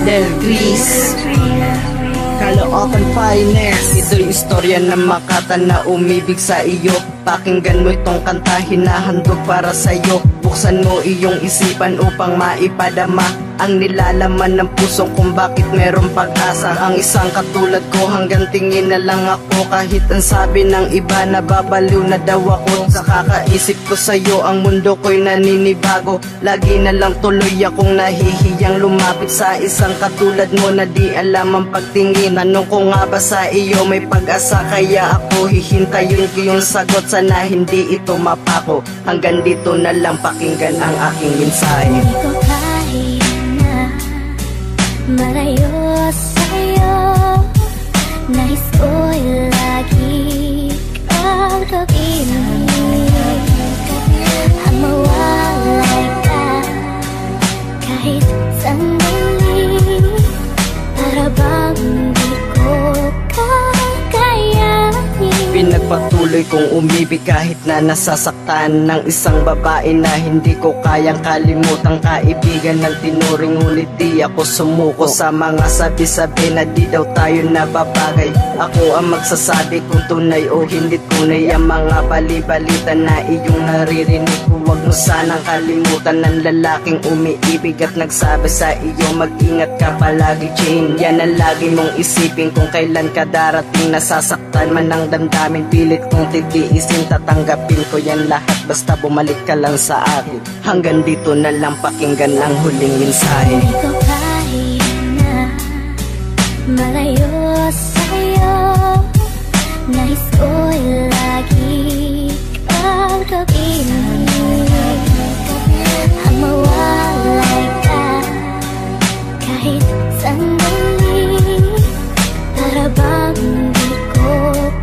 Del Gris, Caloocan Finest. Ito'y istorya ng Makata na umibig sa iyo. Pakinggan mo itong kanta, hinahandog para sa'yo. Buksan mo iyong isipan upang maipadama ang nilalaman ng puso kung bakit merong pag-asa. Ang isang katulad ko, hanggang tingin na lang ako. Kahit ang sabi ng iba, nababaliw na daw ako. Sa kakaisip ko sa'yo, ang mundo ko'y naninibago. Lagi na lang tuloy akong nahihiyang lumapit sa isang katulad mo na di alam ang pagtingin. Tanong ko nga ba sa iyo, may pag-asa kaya ako hihintayin ko yung sagot. Sana hindi ito mapako. Hanggang dito na lang, pakinggan ang aking mensahe. Hindi ko kaya na malayo sa'yo. Nais ko'y lagi kang kapiling. Ang mawalay ka kahit sandali. Para bang di ko kakayanin. Pinagpatuloy kong umibig kahit na nasasaktan ng isang babae na hindi ko kayang kalimutan. Kaibigan ng tinuring, ngunit di ako sumuko sa mga sabi-sabi na di daw tayo nababagay. Ako ang magsasabi kung tunay o hindi tunay ang mga bali-balita na iyong naririnig ko. Huwag mo sanang kalimutan ng lalaking umiibig at nagsabi sa iyo, mag-ingat ka palagi, Jane. Yan ang lagi mong isipin kung kailan ka darating. Nasasaktan man ng damdamin, pilit kong titiisin, tatanggapin ko yan lahat basta bumalik ka lang sa akin. Hanggang dito na lang, pakinggan ang huling mensahe. Hindi ko kaya na malayo sa'yo. Nais ko'y lagi kang kapiling. Ang mawalay ka kahit sandali. Para bang di ko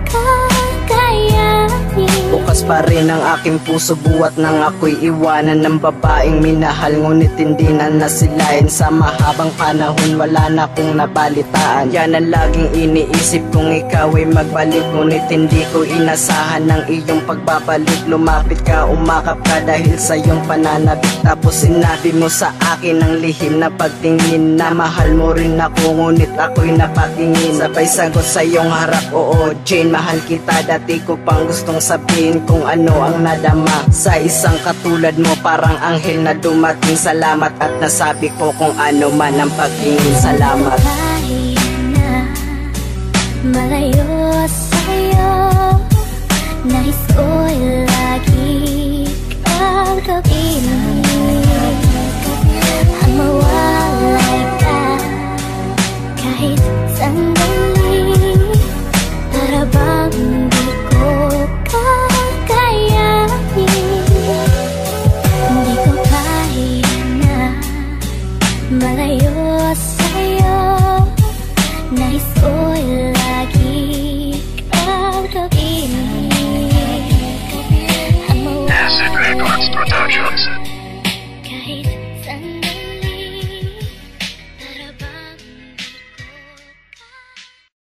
kakayanin. Bukas pa rin ang aking puso buwat nang ako'y iwanan ng babaeng minahal. Ngunit hindi na nasilayan sa mahabang panahon, wala na akong nabalitaan. Yan ang laging iniisip kung ikaw ay magbalik. Ngunit hindi ko inasahan ng iyong pagbabalik. Lumapit ka, umakap ka dahil sa iyong pananabik. Tapos sinabi mo sa akin ang lihim na pagtingin na mahal mo rin ako, ngunit ako'y napatingin. Sabay sagot sa iyong harap, oo Jane, mahal kita. Dati ko pang gustong sabihin kung ano ang nadama sa isang katulad mo, parang anghel na dumating. Salamat at nasabi ko kung ano man ang pagtingin. Salamat. Kahit na malayo sa'yo, nais ko'y lagi kang kapiling.